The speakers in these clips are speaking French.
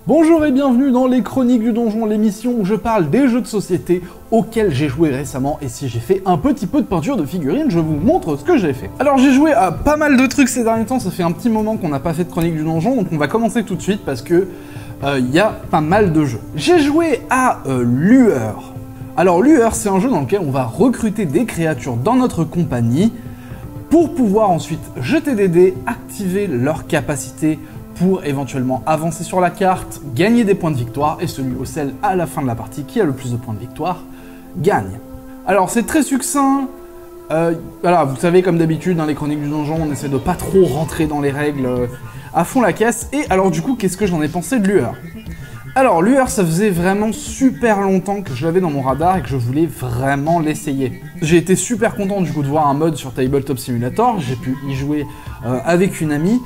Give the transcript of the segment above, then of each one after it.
Bonjour et bienvenue dans les Chroniques du Donjon, l'émission où je parle des jeux de société auxquels j'ai joué récemment, et si j'ai fait un petit peu de peinture de figurines, je vous montre ce que j'ai fait. Alors j'ai joué à pas mal de trucs ces derniers temps, ça fait un petit moment qu'on n'a pas fait de Chronique du Donjon, donc on va commencer tout de suite parce que y a pas mal de jeux. J'ai joué à Lueur. Alors Lueur, c'est un jeu dans lequel on va recruter des créatures dans notre compagnie pour pouvoir ensuite jeter des dés, activer leurs capacités pour éventuellement avancer sur la carte, gagner des points de victoire, et celui ou celle à la fin de la partie qui a le plus de points de victoire gagne. Alors c'est très succinct, voilà, vous savez comme d'habitude dans les Chroniques du Donjon, on essaie de pas trop rentrer dans les règles à fond la caisse, et alors du coup qu'est-ce que j'en ai pensé de Lueur? Alors Lueur, ça faisait vraiment super longtemps que je l'avais dans mon radar et que je voulais vraiment l'essayer. J'ai été super content du coup de voir un mode sur Tabletop Simulator, j'ai pu y jouer avec une amie,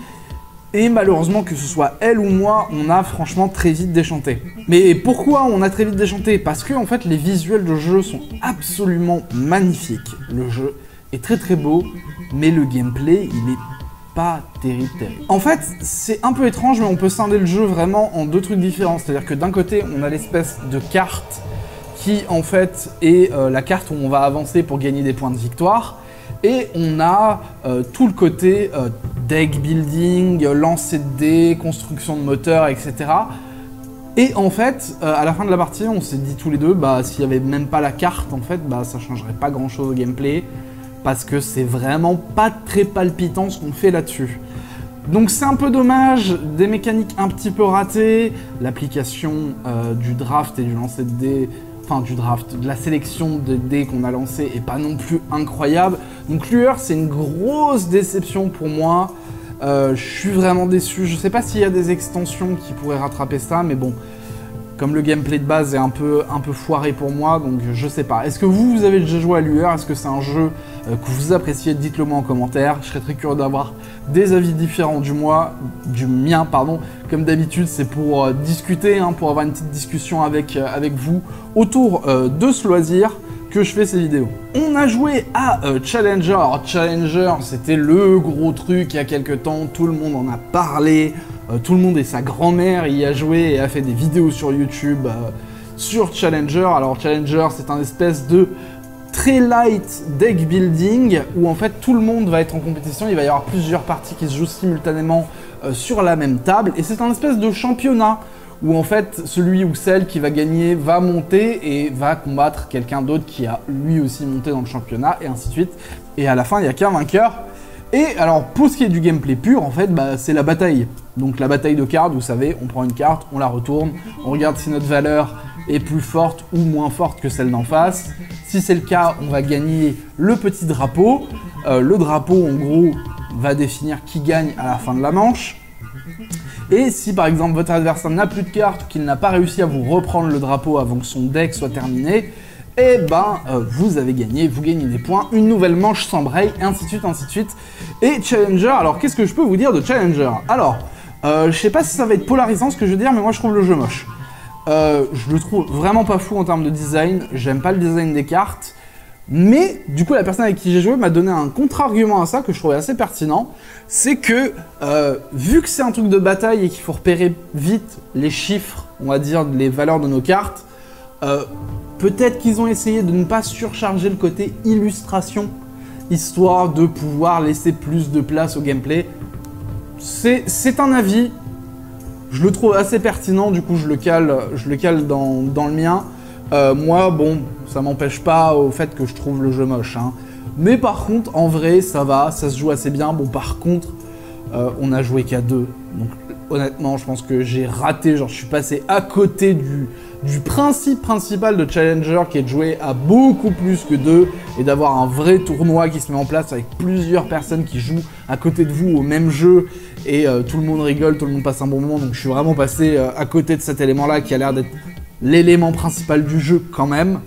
et malheureusement, que ce soit elle ou moi, on a franchement très vite déchanté. Mais pourquoi on a très vite déchanté? Parce que en fait, les visuels de jeu sont absolument magnifiques. Le jeu est très très beau, mais le gameplay, il est pas terrible. En fait, c'est un peu étrange, mais on peut scinder le jeu vraiment en deux trucs différents. C'est-à-dire que d'un côté, on a l'espèce de carte qui, en fait, est la carte où on va avancer pour gagner des points de victoire. Et on a tout le côté deck building, lancer de dés, construction de moteurs, etc. Et en fait, à la fin de la partie, on s'est dit tous les deux, bah s'il n'y avait même pas la carte, en fait, bah ça changerait pas grand chose au gameplay, parce que c'est vraiment pas très palpitant ce qu'on fait là-dessus. Donc c'est un peu dommage, des mécaniques un petit peu ratées, l'application du draft et du lancer de dés, enfin du draft, de la sélection de dés qu'on a lancé est pas non plus incroyable. Donc Lueur, c'est une grosse déception pour moi. Je suis vraiment déçu. Je sais pas s'il y a des extensions qui pourraient rattraper ça, mais bon, comme le gameplay de base est un peu foiré pour moi, donc je sais pas. Est-ce que vous avez déjà joué à Lueur? Est-ce que c'est un jeu que vous appréciez? Dites-le moi en commentaire. Je serais très curieux d'avoir des avis différents du mien, pardon. Comme d'habitude, c'est pour discuter, hein, pour avoir une petite discussion avec vous autour de ce loisir que je fais ces vidéos. On a joué à Challenger. Alors Challenger, c'était le gros truc il y a quelques temps, tout le monde en a parlé, tout le monde et sa grand-mère y a joué et a fait des vidéos sur YouTube sur Challenger. Alors Challenger, c'est un espèce de très light deck building où en fait tout le monde va être en compétition, il va y avoir plusieurs parties qui se jouent simultanément sur la même table, et c'est un espèce de championnat où en fait celui ou celle qui va gagner va monter et va combattre quelqu'un d'autre qui a lui aussi monté dans le championnat, et ainsi de suite, et à la fin il n'y a qu'un vainqueur. Et alors pour ce qui est du gameplay pur, en fait bah, c'est la bataille, donc la bataille de cartes, vous savez, on prend une carte, on la retourne, on regarde si notre valeur est plus forte ou moins forte que celle d'en face. Si c'est le cas, on va gagner le petit drapeau. Le drapeau, en gros, va définir qui gagne à la fin de la manche. Et si par exemple votre adversaire n'a plus de cartes ou qu'il n'a pas réussi à vous reprendre le drapeau avant que son deck soit terminé, et ben vous avez gagné, vous gagnez des points, une nouvelle manche s'embraye, et ainsi de suite, ainsi de suite. Et Challenger, alors qu'est-ce que je peux vous dire de Challenger? Alors, je sais pas si ça va être polarisant ce que je veux dire, mais moi je trouve le jeu moche. Je le trouve vraiment pas fou en termes de design, j'aime pas le design des cartes, mais du coup la personne avec qui j'ai joué m'a donné un contre-argument à ça que je trouvais assez pertinent, c'est que vu que c'est un truc de bataille et qu'il faut repérer vite les chiffres, on va dire les valeurs de nos cartes, peut-être qu'ils ont essayé de ne pas surcharger le côté illustration, histoire de pouvoir laisser plus de place au gameplay. C'est un avis. Je le trouve assez pertinent, du coup je le cale dans le mien. Moi, bon, ça m'empêche pas au fait que je trouve le jeu moche, hein. Mais par contre, en vrai, ça va, ça se joue assez bien. Bon, par contre, on a joué qu'à 2. Donc honnêtement, je pense que j'ai raté, genre je suis passé à côté du principe principal de Challenger, qui est de jouer à beaucoup plus que 2 et d'avoir un vrai tournoi qui se met en place avec plusieurs personnes qui jouent à côté de vous au même jeu, et tout le monde rigole, tout le monde passe un bon moment. Donc je suis vraiment passé à côté de cet élément-là qui a l'air d'être l'élément principal du jeu quand même.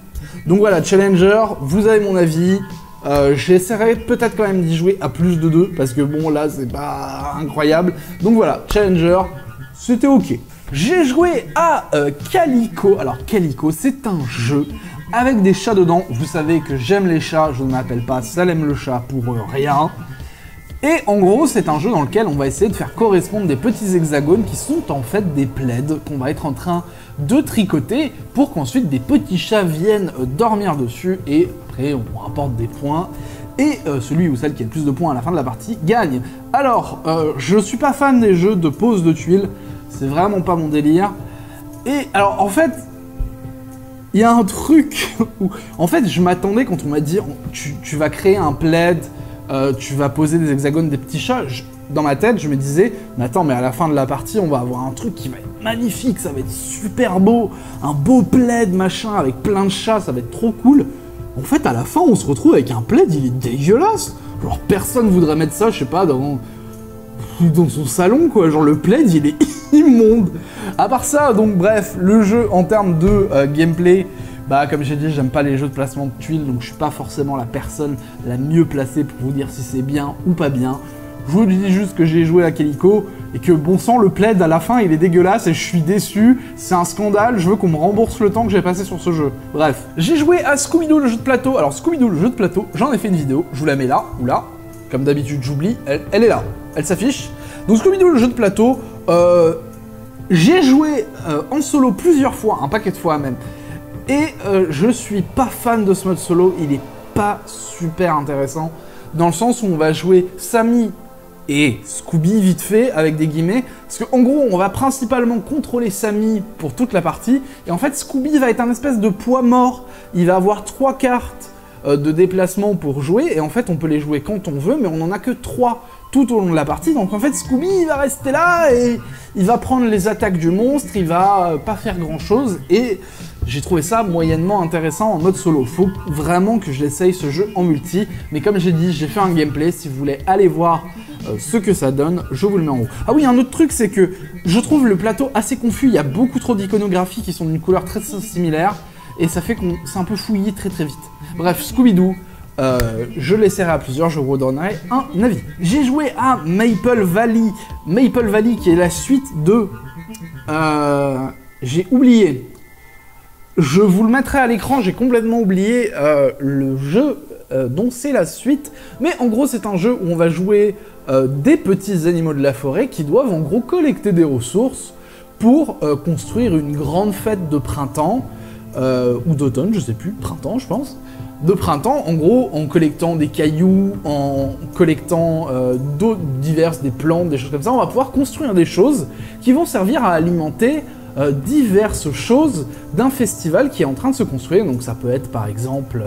Donc voilà, Challenger, vous avez mon avis. J'essaierai peut-être quand même d'y jouer à plus de 2, parce que bon là c'est pas incroyable. Donc voilà, Challenger, c'était ok. J'ai joué à Calico. Alors Calico, c'est un jeu avec des chats dedans. Vous savez que j'aime les chats, je ne m'appelle pas Salem le chat pour rien. Et en gros, c'est un jeu dans lequel on va essayer de faire correspondre des petits hexagones qui sont en fait des plaids qu'on va être en train de tricoter pour qu'ensuite des petits chats viennent dormir dessus et après on rapporte des points. Et celui ou celle qui a le plus de points à la fin de la partie gagne. Alors, je suis pas fan des jeux de pose de tuiles, c'est vraiment pas mon délire. Et alors en fait, il y a un truc où... En fait, je m'attendais quand on m'a dit tu vas créer un plaid, tu vas poser des hexagones, des petits chats. Dans ma tête, je me disais, mais attends, mais à la fin de la partie, on va avoir un truc qui va être magnifique, ça va être super beau, un beau plaid, machin, avec plein de chats, ça va être trop cool. En fait, à la fin, on se retrouve avec un plaid, il est dégueulasse. Genre, personne voudrait mettre ça, je sais pas, dans son salon, quoi. Genre, le plaid, il est immonde. À part ça, donc bref, le jeu, en termes de gameplay, bah, comme j'ai dit, j'aime pas les jeux de placement de tuiles, donc je suis pas forcément la personne la mieux placée pour vous dire si c'est bien ou pas bien. Je vous dis juste que j'ai joué à Calico et que bon sang, le plaid à la fin il est dégueulasse et je suis déçu, c'est un scandale, je veux qu'on me rembourse le temps que j'ai passé sur ce jeu. Bref, j'ai joué à Scooby-Doo le jeu de plateau. Alors Scooby-Doo le jeu de plateau, j'en ai fait une vidéo, je vous la mets là, ou là, comme d'habitude j'oublie, elle est là, elle s'affiche. Donc Scooby-Doo le jeu de plateau, j'ai joué en solo plusieurs fois, un paquet de fois même, et je suis pas fan de ce mode solo, il est pas super intéressant, dans le sens où on va jouer Sammy et Scooby vite fait, avec des guillemets, parce qu'en gros, on va principalement contrôler Sammy pour toute la partie, et en fait, Scooby va être un espèce de poids mort, il va avoir 3 cartes de déplacement pour jouer, et en fait, on peut les jouer quand on veut, mais on n'en a que 3 tout au long de la partie, donc en fait, Scooby, il va rester là, et il va prendre les attaques du monstre, il va pas faire grand-chose, et j'ai trouvé ça moyennement intéressant en mode solo. Faut vraiment que je l'essaye ce jeu en multi, mais comme j'ai dit, j'ai fait un gameplay, si vous voulez aller voir ce que ça donne, je vous le mets en haut. Ah oui, un autre truc, c'est que je trouve le plateau assez confus, il y a beaucoup trop d'iconographies qui sont d'une couleur très similaire, et ça fait qu'on s'est un peu fouillé très vite. Bref, Scooby-Doo, je l'essaierai à plusieurs, je vous donnerai un avis. J'ai joué à Maple Valley qui est la suite de... j'ai oublié. Je vous le mettrai à l'écran, j'ai complètement oublié le jeu dont c'est la suite. Mais en gros, c'est un jeu où on va jouer des petits animaux de la forêt qui doivent en gros collecter des ressources pour construire une grande fête de printemps, ou d'automne, je sais plus, printemps je pense. De printemps, en gros, en collectant des cailloux, en collectant d'eau diverses, des plantes, des choses comme ça, on va pouvoir construire des choses qui vont servir à alimenter diverses choses d'un festival qui est en train de se construire. Donc ça peut être par exemple,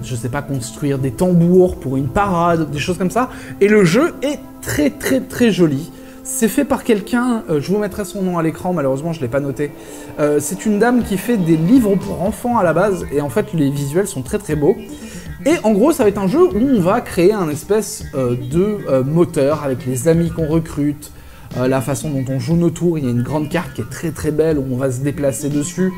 je sais pas, construire des tambours pour une parade, des choses comme ça. Et le jeu est très joli. C'est fait par quelqu'un, je vous mettrai son nom à l'écran, malheureusement je ne l'ai pas noté. C'est une dame qui fait des livres pour enfants à la base, et en fait les visuels sont très beaux. Et en gros ça va être un jeu où on va créer un espèce de moteur avec les amis qu'on recrute, la façon dont on joue nos tours. Il y a une grande carte qui est très belle où on va se déplacer dessus.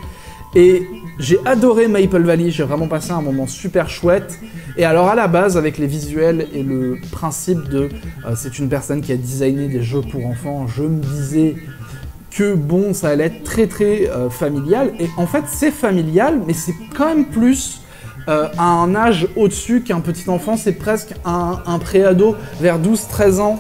Et j'ai adoré Maple Valley, j'ai vraiment passé un moment super chouette. Et alors à la base, avec les visuels et le principe de... c'est une personne qui a designé des jeux pour enfants, je me disais que bon, ça allait être très familial. Et en fait, c'est familial, mais c'est quand même plus à un âge au-dessus qu'un petit enfant. C'est presque un pré-ado vers 12-13 ans.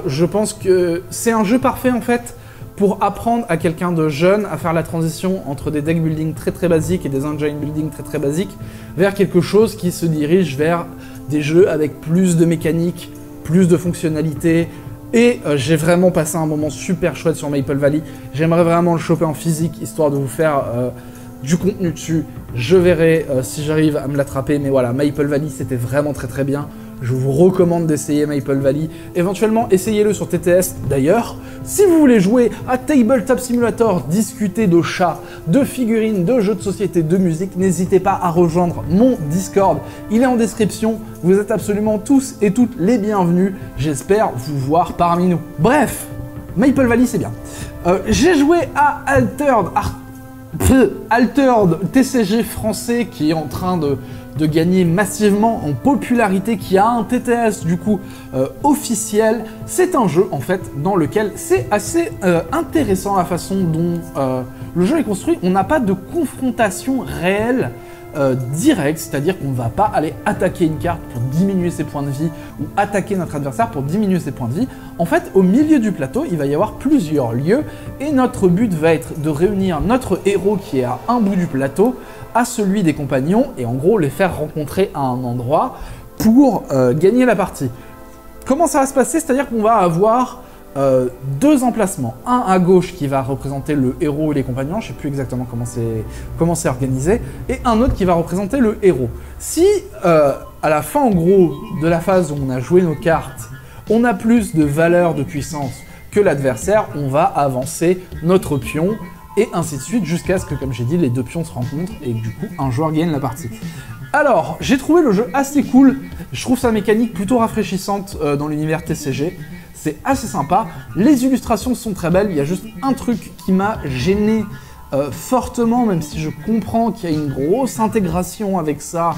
Je pense que c'est un jeu parfait en fait pour apprendre à quelqu'un de jeune à faire la transition entre des deck building très basiques et des engine building très basiques vers quelque chose qui se dirige vers des jeux avec plus de mécanique, plus de fonctionnalités. Et j'ai vraiment passé un moment super chouette sur Maple Valley. J'aimerais vraiment le choper en physique, histoire de vous faire du contenu dessus. Je verrai si j'arrive à me l'attraper, mais voilà, Maple Valley c'était vraiment très bien. Je vous recommande d'essayer Maple Valley. Éventuellement, essayez-le sur TTS. D'ailleurs, si vous voulez jouer à Tabletop Simulator, discuter de chats, de figurines, de jeux de société, de musique, n'hésitez pas à rejoindre mon Discord. Il est en description. Vous êtes absolument tous et toutes les bienvenus. J'espère vous voir parmi nous. Bref, Maple Valley, c'est bien. J'ai joué à Altered TCG français qui est en train de gagner massivement en popularité, qui a un TTS du coup officiel. C'est un jeu en fait dans lequel c'est assez intéressant la façon dont le jeu est construit. On n'a pas de confrontation réelle direct, c'est-à-dire qu'on ne va pas aller attaquer une carte pour diminuer ses points de vie ou attaquer notre adversaire pour diminuer ses points de vie. En fait, au milieu du plateau, il va y avoir plusieurs lieux et notre but va être de réunir notre héros qui est à un bout du plateau à celui des compagnons et en gros les faire rencontrer à un endroit pour gagner la partie. Comment ça va se passer? C'est-à-dire qu'on va avoir deux emplacements. Un à gauche qui va représenter le héros et les compagnons, je ne sais plus exactement comment c'est organisé, et un autre qui va représenter le héros. Si à la fin en gros de la phase où on a joué nos cartes, on a plus de valeur de puissance que l'adversaire, on va avancer notre pion et ainsi de suite jusqu'à ce que, comme j'ai dit, les deux pions se rencontrent et que du coup un joueur gagne la partie. Alors, j'ai trouvé le jeu assez cool, je trouve sa mécanique plutôt rafraîchissante dans l'univers TCG. C'est assez sympa, les illustrations sont très belles, il y a juste un truc qui m'a gêné fortement, même si je comprends qu'il y a une grosse intégration avec ça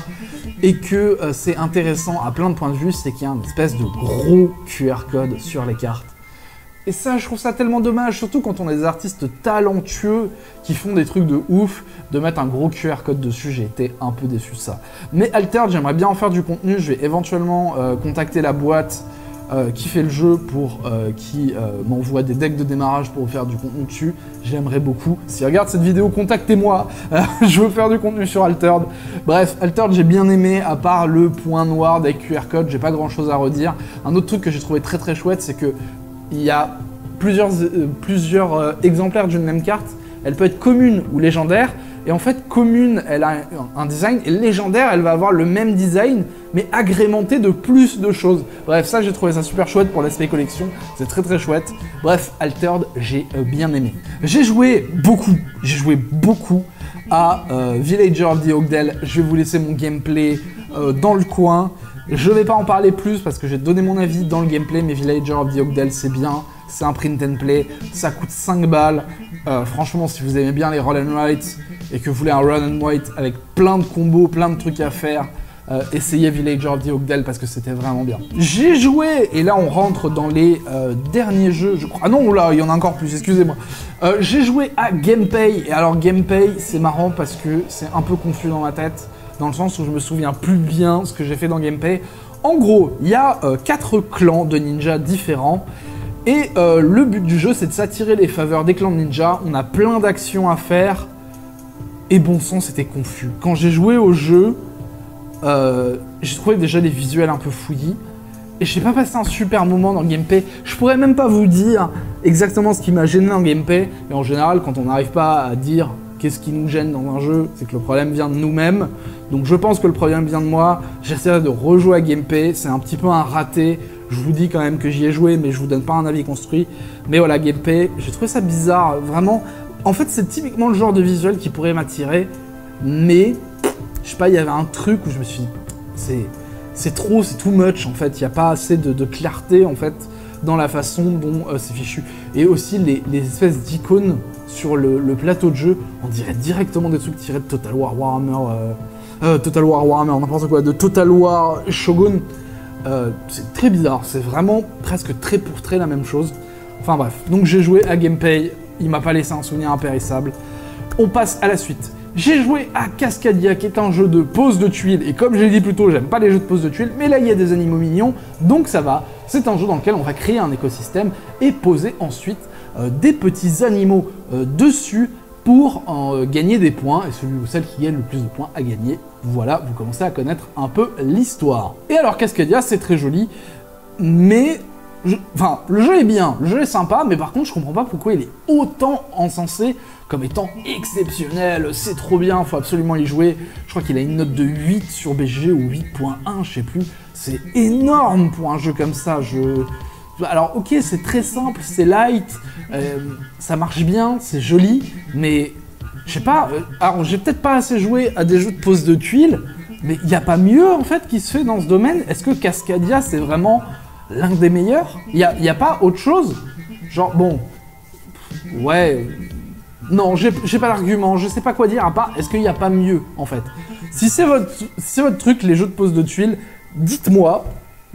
et que c'est intéressant à plein de points de vue, c'est qu'il y a une espèce de gros QR code sur les cartes. Et ça, je trouve ça tellement dommage, surtout quand on a des artistes talentueux qui font des trucs de ouf, de mettre un gros QR code dessus, j'ai été un peu déçu de ça. Mais Altered, j'aimerais bien en faire du contenu, je vais éventuellement contacter la boîte qui fait le jeu pour qui m'envoie des decks de démarrage pour faire du contenu dessus. J'aimerais beaucoup. S'ils regardent cette vidéo, contactez-moi. Je veux faire du contenu sur Altered. Bref, Altered, j'ai bien aimé, à part le point noir des QR codes, j'ai pas grand chose à redire. Un autre truc que j'ai trouvé très très chouette, c'est que il y a plusieurs exemplaires d'une même carte. Elle peut être commune ou légendaire. Et en fait, commune, elle a un design, et légendaire, elle va avoir le même design, mais agrémenté de plus de choses. Bref, ça, j'ai trouvé ça super chouette pour l'aspect collection, c'est très très chouette. Bref, Altered, j'ai bien aimé. J'ai joué beaucoup à Villager of the Oakdale. Je vais vous laisser mon gameplay dans le coin. Je vais pas en parler plus parce que j'ai donné mon avis dans le gameplay, mais Villager of the Oakdale, c'est bien. C'est un print and play, ça coûte 5 balles. Franchement, si vous aimez bien les roll and write et que vous voulez un roll and write avec plein de combos, plein de trucs à faire, essayez Villager of the Oakdale parce que c'était vraiment bien. J'ai joué, et là on rentre dans les derniers jeux, je crois. Ah non, là, il y en a encore plus, excusez-moi. J'ai joué à GamePay, et alors GamePay, c'est marrant parce que c'est un peu confus dans ma tête, dans le sens où je me souviens plus bien ce que j'ai fait dans GamePay. En gros, il y a 4 clans de ninjas différents. Et le but du jeu, c'est de s'attirer les faveurs des clans de ninja. On a plein d'actions à faire. Et bon sang, c'était confus. Quand j'ai joué au jeu, j'ai trouvé déjà les visuels un peu fouillis. Et j'ai pas passé un super moment dans GamePay. Je pourrais même pas vous dire exactement ce qui m'a gêné dans GamePay. Et en général, quand on n'arrive pas à dire qu'est-ce qui nous gêne dans un jeu, c'est que le problème vient de nous-mêmes. Donc je pense que le problème vient de moi. J'essaierai de rejouer à GamePay. C'est un petit peu un raté. Je vous dis quand même que j'y ai joué, mais je vous donne pas un avis construit. Mais voilà, GamePay, j'ai trouvé ça bizarre, vraiment. En fait, c'est typiquement le genre de visuel qui pourrait m'attirer, mais je sais pas, il y avait un truc où je me suis dit, c'est trop, c'est too much en fait. Il n'y a pas assez de clarté en fait dans la façon dont c'est fichu. Et aussi les espèces d'icônes sur le plateau de jeu, on dirait directement des trucs tirés de Total War Warhammer, n'importe quoi, de Total War Shogun. C'est très bizarre, c'est vraiment presque trait pour trait la même chose. Enfin bref, donc j'ai joué à GamePay, il m'a pas laissé un souvenir impérissable. On passe à la suite. J'ai joué à Cascadia, qui est un jeu de pose de tuiles, et comme j'ai dit plus tôt, j'aime pas les jeux de pose de tuiles, mais là il y a des animaux mignons, donc ça va. C'est un jeu dans lequel on va créer un écosystème et poser ensuite des petits animaux dessus pour gagner des points, et celui ou celle qui gagne le plus de points à gagner. Voilà, vous commencez à connaître un peu l'histoire. Et alors Cascadia, c'est très joli, mais... Enfin, le jeu est bien, le jeu est sympa, mais par contre, je comprends pas pourquoi il est autant encensé comme étant exceptionnel, c'est trop bien, faut absolument y jouer. Je crois qu'il a une note de 8 sur BGG ou 8.1, je sais plus. C'est énorme pour un jeu comme ça, Alors ok, c'est très simple, c'est light, ça marche bien, c'est joli, mais je sais pas, alors j'ai peut-être pas assez joué à des jeux de pose de tuiles, mais il n'y a pas mieux en fait qui se fait dans ce domaine. Est-ce que Cascadia c'est vraiment l'un des meilleurs? Il y a pas autre chose? Genre bon, ouais, non, j'ai pas d'argument, je sais pas quoi dire à part est-ce qu'il n'y a pas mieux en fait. Si c'est votre truc les jeux de pose de tuiles, dites-moi.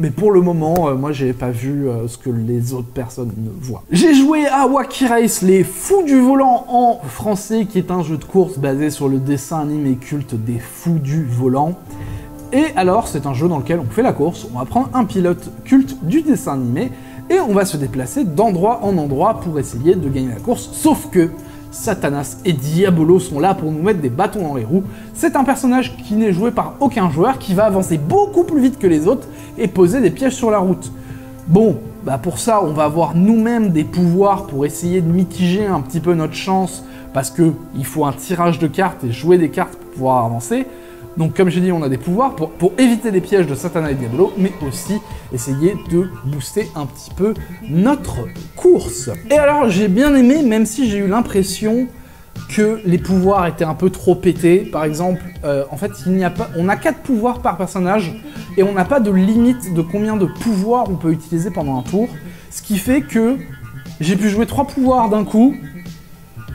Mais pour le moment, moi j'ai pas vu ce que les autres personnes ne voient. J'ai joué à Wacky Race, les fous du volant en français, qui est un jeu de course basé sur le dessin animé culte des fous du volant. Et alors, c'est un jeu dans lequel on fait la course, on va prendre un pilote culte du dessin animé, et on va se déplacer d'endroit en endroit pour essayer de gagner la course, sauf que Satanas et Diabolo sont là pour nous mettre des bâtons dans les roues. C'est un personnage qui n'est joué par aucun joueur, qui va avancer beaucoup plus vite que les autres et poser des pièges sur la route. Bon, bah pour ça, on va avoir nous-mêmes des pouvoirs pour essayer de mitiger un petit peu notre chance, parce que il faut un tirage de cartes et jouer des cartes pour pouvoir avancer. Donc comme j'ai dit, on a des pouvoirs pour éviter les pièges de Satanas et Diabolo, mais aussi essayer de booster un petit peu notre course. Et alors j'ai bien aimé, même si j'ai eu l'impression que les pouvoirs étaient un peu trop pétés. Par exemple, en fait, on a 4 pouvoirs par personnage, et on n'a pas de limite de combien de pouvoirs on peut utiliser pendant un tour. Ce qui fait que j'ai pu jouer 3 pouvoirs d'un coup,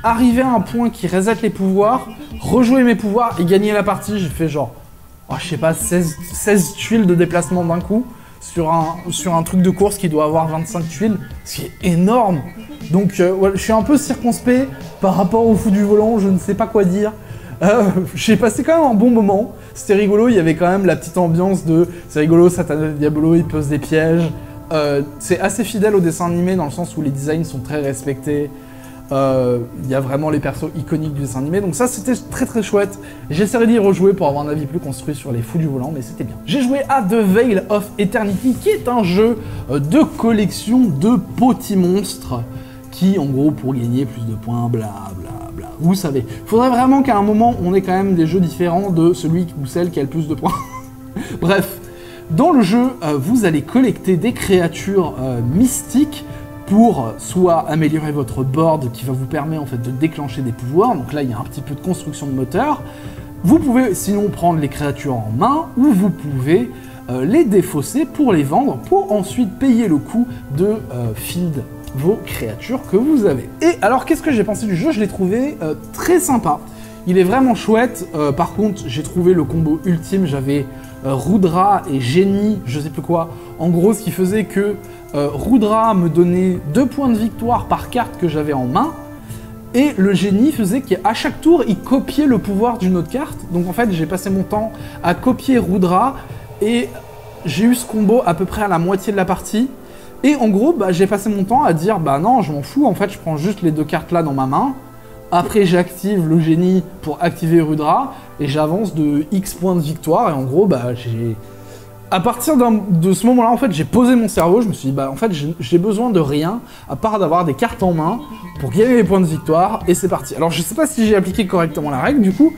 arriver à un point qui reset les pouvoirs, rejouer mes pouvoirs et gagner la partie. J'ai fait genre, oh, je sais pas, 16 tuiles de déplacement d'un coup sur un truc de course qui doit avoir 25 tuiles, ce qui est énorme. Donc ouais, je suis un peu circonspect par rapport au fou du volant, je ne sais pas quoi dire. J'ai passé quand même un bon moment, c'était rigolo, il y avait quand même la petite ambiance de c'est rigolo, Satanas et Diabolo, ils posent des pièges. C'est assez fidèle au dessin animé dans le sens où les designs sont très respectés. Il y a vraiment les persos iconiques du dessin animé, donc ça c'était très très chouette. J'essaierai d'y rejouer pour avoir un avis plus construit sur les fous du volant, mais c'était bien. J'ai joué à The Veil of Eternity, qui est un jeu de collection de petits monstres, qui en gros pour gagner plus de points, bla bla bla, vous savez. Faudrait vraiment qu'à un moment on ait quand même des jeux différents de celui ou celle qui a le plus de points. Bref, dans le jeu, vous allez collecter des créatures mystiques pour soit améliorer votre board qui va vous permettre en fait de déclencher des pouvoirs, donc là il y a un petit peu de construction de moteur. Vous pouvez sinon prendre les créatures en main, ou vous pouvez les défausser pour les vendre, pour ensuite payer le coût de field vos créatures que vous avez. Et alors qu'est-ce que j'ai pensé du jeu? Je l'ai trouvé très sympa, il est vraiment chouette. Par contre j'ai trouvé le combo ultime, j'avais Rudra et Génie, je sais plus quoi, en gros ce qui faisait que Rudra me donnait 2 points de victoire par carte que j'avais en main, et le génie faisait qu'à chaque tour, il copiait le pouvoir d'une autre carte. Donc en fait, j'ai passé mon temps à copier Rudra, et j'ai eu ce combo à peu près à la moitié de la partie. Et en gros, bah, j'ai passé mon temps à dire, bah non, je m'en fous, en fait, je prends juste les 2 cartes là dans ma main. Après, j'active le génie pour activer Rudra, et j'avance de X points de victoire, et en gros, bah, j'ai... À partir de ce moment-là, en fait, j'ai posé mon cerveau, je me suis dit, bah, en fait, j'ai besoin de rien, à part d'avoir des cartes en main pour gagner les points de victoire, et c'est parti. Alors, je sais pas si j'ai appliqué correctement la règle, du coup,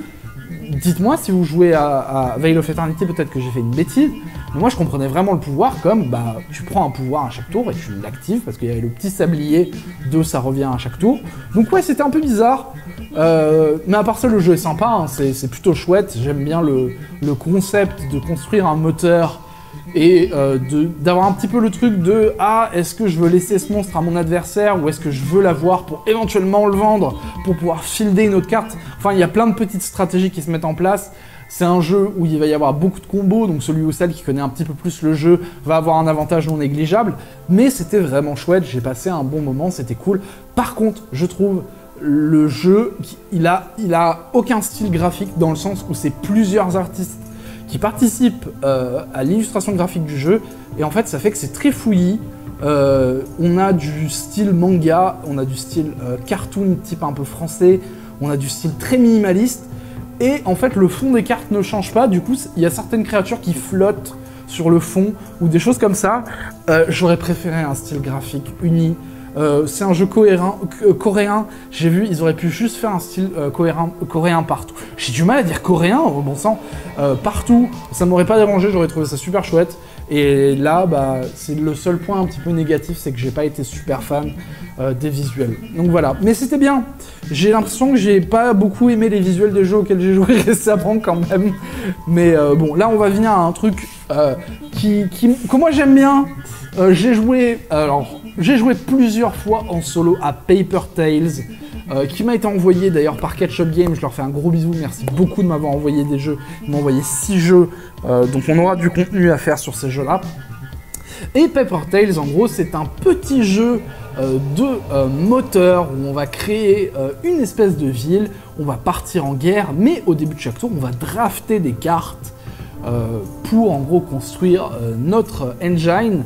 dites-moi si vous jouez à Veil of Eternity, peut-être que j'ai fait une bêtise, mais moi, je comprenais vraiment le pouvoir comme, bah, tu prends un pouvoir à chaque tour et tu l'actives, parce qu'il y avait le petit sablier de ça revient à chaque tour. Donc ouais, c'était un peu bizarre, mais à part ça, le jeu est sympa, hein, c'est plutôt chouette, j'aime bien le concept de construire un moteur, et d'avoir un petit peu le truc de « Ah, est-ce que je veux laisser ce monstre à mon adversaire ou est-ce que je veux l'avoir pour éventuellement le vendre pour pouvoir fielder une autre carte ?» Enfin, il y a plein de petites stratégies qui se mettent en place. C'est un jeu où il va y avoir beaucoup de combos, donc celui ou celle qui connaît un petit peu plus le jeu va avoir un avantage non négligeable. Mais c'était vraiment chouette, j'ai passé un bon moment, c'était cool. Par contre, je trouve le jeu, il a aucun style graphique dans le sens où c'est plusieurs artistes qui participent à l'illustration graphique du jeu, et en fait ça fait que c'est très fouillis. On a du style manga, on a du style cartoon type un peu français, on a du style très minimaliste, et en fait le fond des cartes ne change pas, du coup il y a certaines créatures qui flottent sur le fond, ou des choses comme ça. J'aurais préféré un style graphique uni. C'est un jeu coréen, j'ai vu, ils auraient pu juste faire un style coréen partout. J'ai du mal à dire coréen, au bon sang, partout, ça m'aurait pas dérangé, j'aurais trouvé ça super chouette. Et là, bah, c'est le seul point un petit peu négatif, c'est que j'ai pas été super fan des visuels. Donc voilà, mais c'était bien. J'ai l'impression que j'ai pas beaucoup aimé les visuels des jeux auxquels j'ai joué récemment quand même. Mais bon, là on va venir à un truc que moi j'aime bien. J'ai joué plusieurs fois en solo à Paper Tales, qui m'a été envoyé d'ailleurs par Ketchup Game. Je leur fais un gros bisou, merci beaucoup de m'avoir envoyé des jeux. Ils m'ont envoyé 6 jeux, donc on aura du contenu à faire sur ces jeux-là. Et Paper Tales, en gros, c'est un petit jeu de moteur où on va créer une espèce de ville, on va partir en guerre, mais au début de chaque tour, on va drafter des cartes pour en gros construire notre engine.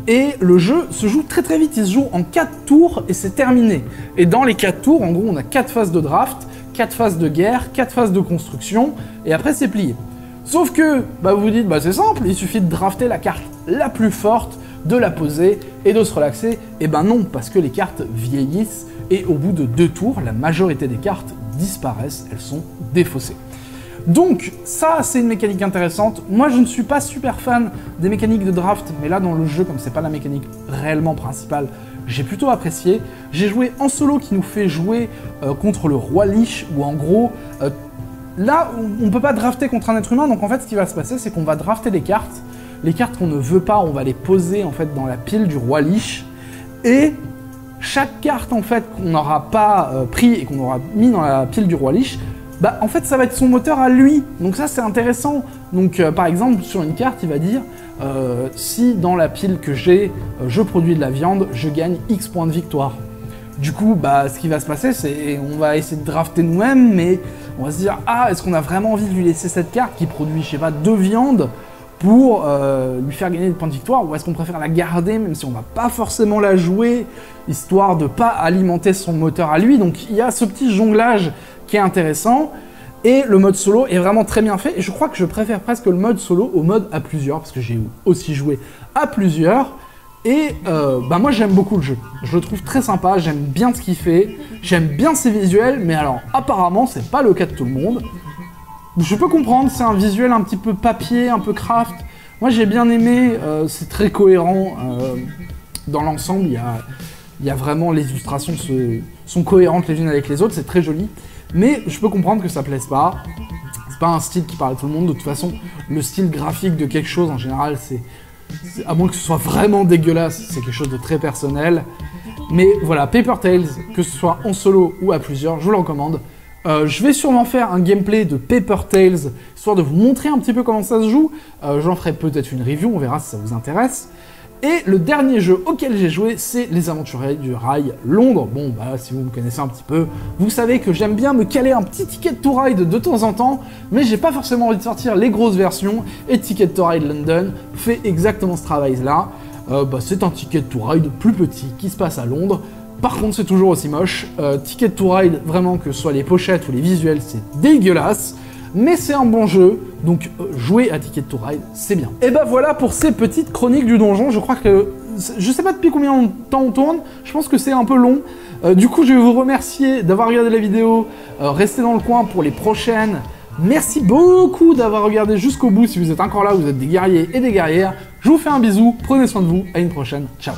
Et le jeu se joue très très vite, il se joue en 4 tours et c'est terminé. Et dans les 4 tours, en gros, on a 4 phases de draft, 4 phases de guerre, 4 phases de construction, et après c'est plié. Sauf que, vous vous dites, c'est simple, il suffit de drafter la carte la plus forte, de la poser et de se relaxer. Et non, parce que les cartes vieillissent et au bout de 2 tours, la majorité des cartes disparaissent, elles sont défaussées. Donc ça, c'est une mécanique intéressante. Moi, je ne suis pas super fan des mécaniques de draft, mais là, dans le jeu, comme c'est pas la mécanique réellement principale, j'ai plutôt apprécié. J'ai joué en solo qui nous fait jouer contre le roi Lich, où en gros, là, on ne peut pas drafter contre un être humain, donc en fait, ce qui va se passer, c'est qu'on va drafter des cartes. Les cartes qu'on ne veut pas, on va les poser en fait dans la pile du roi Lich, et chaque carte en fait qu'on n'aura pas pris et qu'on aura mis dans la pile du roi Lich, en fait ça va être son moteur à lui, donc ça c'est intéressant. Donc par exemple sur une carte il va dire si dans la pile que j'ai je produis de la viande, je gagne X points de victoire. Du coup ce qui va se passer c'est on va essayer de drafter nous-mêmes, mais on va se dire est-ce qu'on a vraiment envie de lui laisser cette carte qui produit je sais pas 2 viandes pour lui faire gagner des points de victoire, ou est-ce qu'on préfère la garder même si on va pas forcément la jouer, histoire de pas alimenter son moteur à lui. Donc il y a ce petit jonglage qui est intéressant, et le mode solo est vraiment très bien fait, et je crois que je préfère presque le mode solo au mode à plusieurs, parce que j'ai aussi joué à plusieurs, et moi j'aime beaucoup le jeu. Je le trouve très sympa, j'aime bien ce qu'il fait, j'aime bien ses visuels, mais alors apparemment c'est pas le cas de tout le monde. Je peux comprendre, c'est un visuel un petit peu papier, un peu craft. Moi j'ai bien aimé, c'est très cohérent. Dans l'ensemble, il y a vraiment, les illustrations sont cohérentes les unes avec les autres, c'est très joli. Mais je peux comprendre que ça plaise pas. C'est pas un style qui parle à tout le monde. De toute façon, le style graphique de quelque chose en général, à moins que ce soit vraiment dégueulasse, c'est quelque chose de très personnel. Mais voilà, Paper Tales, que ce soit en solo ou à plusieurs, je vous le recommande. Je vais sûrement faire un gameplay de Paper Tales, histoire de vous montrer un petit peu comment ça se joue. J'en ferai peut-être une review, on verra si ça vous intéresse. Et le dernier jeu auquel j'ai joué, c'est Les Aventuriers du Rail Londres. Bon, si vous me connaissez un petit peu, vous savez que j'aime bien me caler un petit Ticket to Ride de temps en temps, mais j'ai pas forcément envie de sortir les grosses versions, et Ticket to Ride London fait exactement ce travail-là. C'est un Ticket to Ride plus petit qui se passe à Londres. Par contre, c'est toujours aussi moche. Ticket to Ride, vraiment, que ce soit les pochettes ou les visuels, c'est dégueulasse. Mais c'est un bon jeu, donc jouer à Ticket to Ride, c'est bien. Et voilà pour ces petites chroniques du donjon. Je crois que... Je sais pas depuis combien de temps on tourne, je pense que c'est un peu long. Du coup, je vais vous remercier d'avoir regardé la vidéo. Restez dans le coin pour les prochaines. Merci beaucoup d'avoir regardé jusqu'au bout. Si vous êtes encore là, vous êtes des guerriers et des guerrières. Je vous fais un bisou, prenez soin de vous, à une prochaine. Ciao.